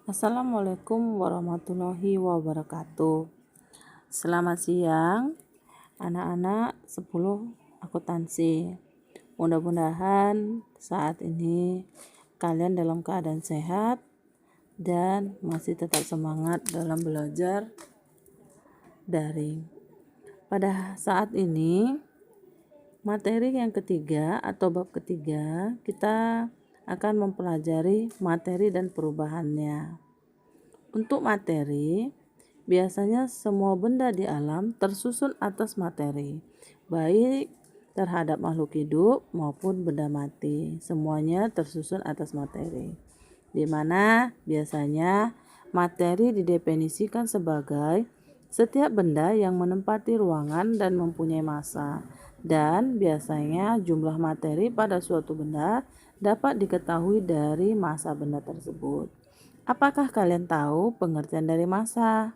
Assalamualaikum warahmatullahi wabarakatuh. Selamat siang anak-anak 10 akuntansi. Mudah-mudahan saat ini kalian dalam keadaan sehat dan masih tetap semangat dalam belajar daring. Pada saat ini materi yang ketiga atau bab ketiga, kita akan mempelajari materi dan perubahannya. Untuk materi, biasanya semua benda di alam tersusun atas materi, baik terhadap makhluk hidup maupun benda mati. Semuanya tersusun atas materi, di mana biasanya materi didefinisikan sebagai setiap benda yang menempati ruangan dan mempunyai massa, dan biasanya jumlah materi pada suatu benda dapat diketahui dari massa benda tersebut. Apakah kalian tahu pengertian dari massa?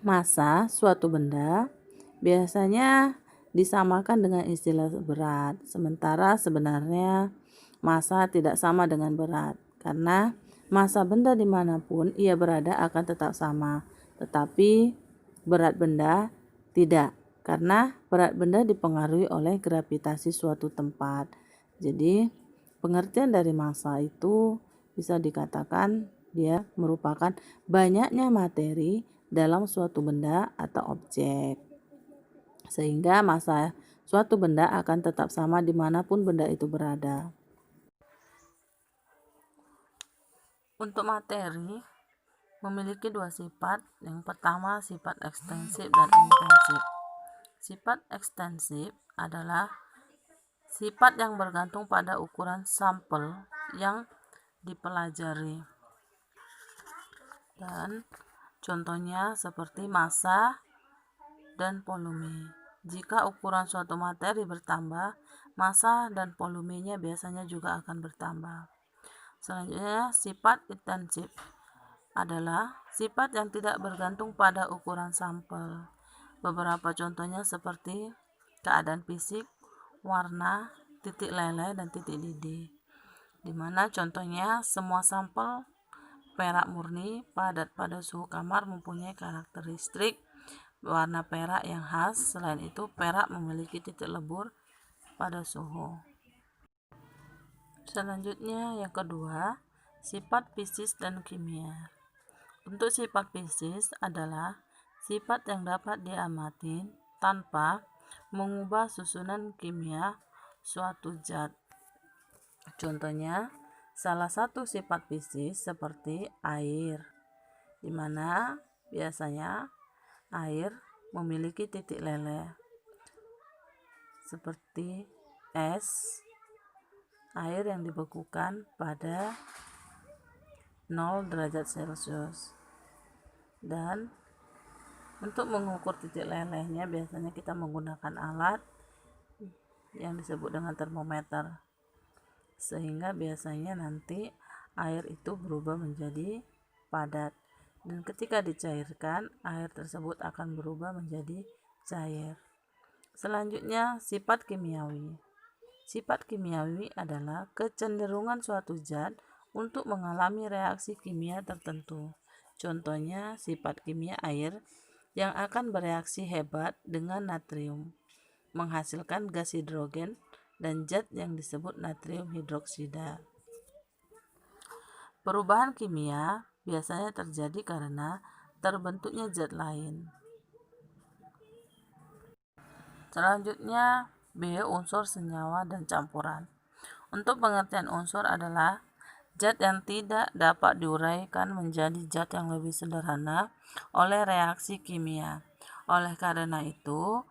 Massa suatu benda biasanya disamakan dengan istilah berat, sementara sebenarnya massa tidak sama dengan berat, karena massa benda dimanapun ia berada akan tetap sama, tetapi berat benda tidak, karena berat benda dipengaruhi oleh gravitasi suatu tempat. Jadi pengertian dari massa itu bisa dikatakan dia merupakan banyaknya materi dalam suatu benda atau objek, sehingga massa suatu benda akan tetap sama dimanapun benda itu berada. Untuk materi memiliki dua sifat. Yang pertama sifat ekstensif dan intensif. Sifat ekstensif adalah sifat yang bergantung pada ukuran sampel yang dipelajari, dan contohnya seperti massa dan volume. Jika ukuran suatu materi bertambah, massa dan volumenya biasanya juga akan bertambah. Selanjutnya, sifat intensif adalah sifat yang tidak bergantung pada ukuran sampel. Beberapa contohnya seperti keadaan fisik, warna, titik leleh, dan titik lidi. Dimana contohnya semua sampel perak murni padat pada suhu kamar mempunyai karakteristik warna perak yang khas. Selain itu, perak memiliki titik lebur pada suhu. Selanjutnya yang kedua, sifat fisis dan kimia. Untuk sifat fisis adalah sifat yang dapat diamati tanpa mengubah susunan kimia suatu zat. Contohnya, salah satu sifat fisis seperti air, di mana biasanya air memiliki titik leleh, seperti es, air yang dibekukan pada 0 derajat Celcius. Dan untuk mengukur titik lelehnya biasanya kita menggunakan alat yang disebut dengan termometer, sehingga biasanya nanti air itu berubah menjadi padat, dan ketika dicairkan air tersebut akan berubah menjadi cair. Selanjutnya, sifat kimiawi. Sifat kimiawi adalah kecenderungan suatu zat untuk mengalami reaksi kimia tertentu. Contohnya sifat kimia air yang akan bereaksi hebat dengan natrium, menghasilkan gas hidrogen dan zat yang disebut natrium hidroksida. Perubahan kimia biasanya terjadi karena terbentuknya zat lain. Selanjutnya, B. Unsur, senyawa, dan campuran. Untuk pengertian unsur adalah zat yang tidak dapat diuraikan menjadi zat yang lebih sederhana oleh reaksi kimia. Oleh karena itu,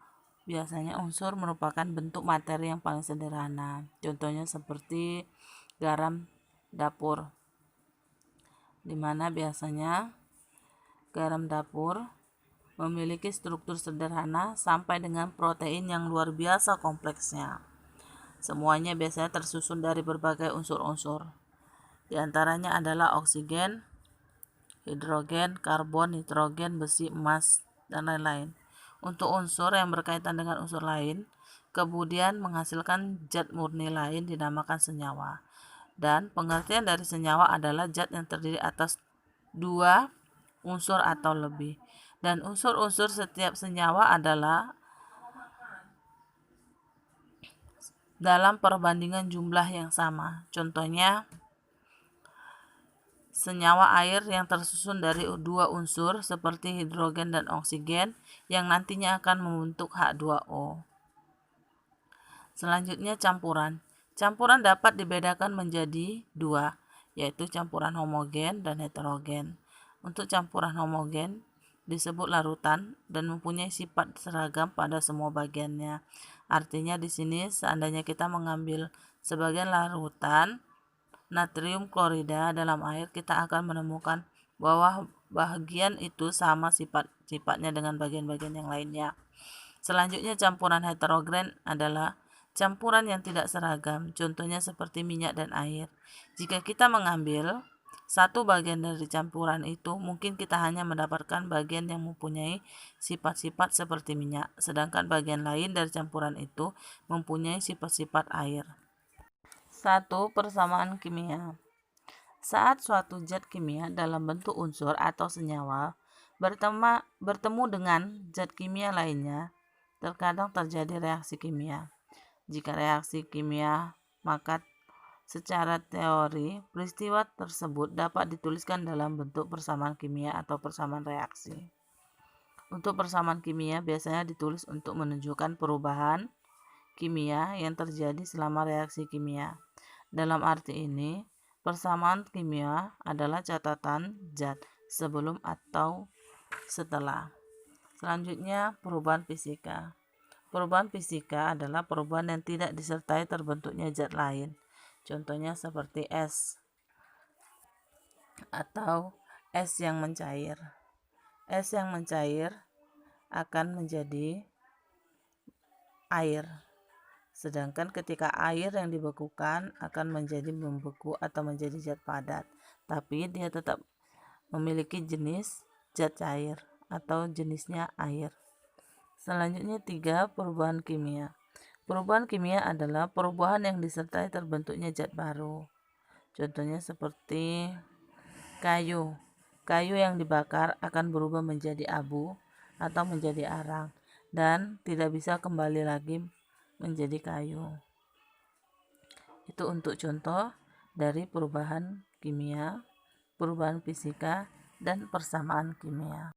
biasanya unsur merupakan bentuk materi yang paling sederhana. Contohnya seperti garam dapur, di mana biasanya garam dapur memiliki struktur sederhana sampai dengan protein yang luar biasa kompleksnya. Semuanya biasanya tersusun dari berbagai unsur-unsur. Di antaranya adalah oksigen, hidrogen, karbon, nitrogen, besi, emas, dan lain-lain. Untuk unsur yang berkaitan dengan unsur lain, kemudian menghasilkan zat murni lain dinamakan senyawa. Dan pengertian dari senyawa adalah zat yang terdiri atas 2 unsur atau lebih. Dan unsur-unsur setiap senyawa adalah dalam perbandingan jumlah yang sama. Contohnya, senyawa air yang tersusun dari 2 unsur seperti hidrogen dan oksigen yang nantinya akan membentuk H2O. Selanjutnya campuran. Campuran dapat dibedakan menjadi 2, yaitu campuran homogen dan heterogen. Untuk campuran homogen disebut larutan dan mempunyai sifat seragam pada semua bagiannya. Artinya di sini seandainya kita mengambil sebagian larutan natrium klorida dalam air, kita akan menemukan bahwa bagian itu sama sifatnya dengan bagian-bagian yang lainnya. Selanjutnya campuran heterogen adalah campuran yang tidak seragam, contohnya seperti minyak dan air. Jika kita mengambil satu bagian dari campuran itu, mungkin kita hanya mendapatkan bagian yang mempunyai sifat-sifat seperti minyak, sedangkan bagian lain dari campuran itu mempunyai sifat-sifat air. 1. Persamaan kimia. Saat suatu zat kimia dalam bentuk unsur atau senyawa bertemu dengan zat kimia lainnya, terkadang terjadi reaksi kimia. Jika reaksi kimia, maka secara teori, peristiwa tersebut dapat dituliskan dalam bentuk persamaan kimia atau persamaan reaksi. Untuk persamaan kimia biasanya ditulis untuk menunjukkan perubahan kimia yang terjadi selama reaksi kimia. Dalam arti ini, persamaan kimia adalah catatan zat sebelum atau setelah. Selanjutnya, perubahan fisika. Perubahan fisika adalah perubahan yang tidak disertai terbentuknya zat lain. Contohnya seperti es atau es yang mencair. Es yang mencair akan menjadi air. Sedangkan ketika air yang dibekukan akan menjadi membeku atau menjadi zat padat. Tapi dia tetap memiliki jenis zat cair atau jenisnya air. Selanjutnya 3. Perubahan kimia. Perubahan kimia adalah perubahan yang disertai terbentuknya zat baru. Contohnya seperti kayu. Kayu yang dibakar akan berubah menjadi abu atau menjadi arang dan tidak bisa kembali lagi menjadi kayu. Itu untuk contoh dari perubahan kimia, perubahan fisika, dan persamaan kimia.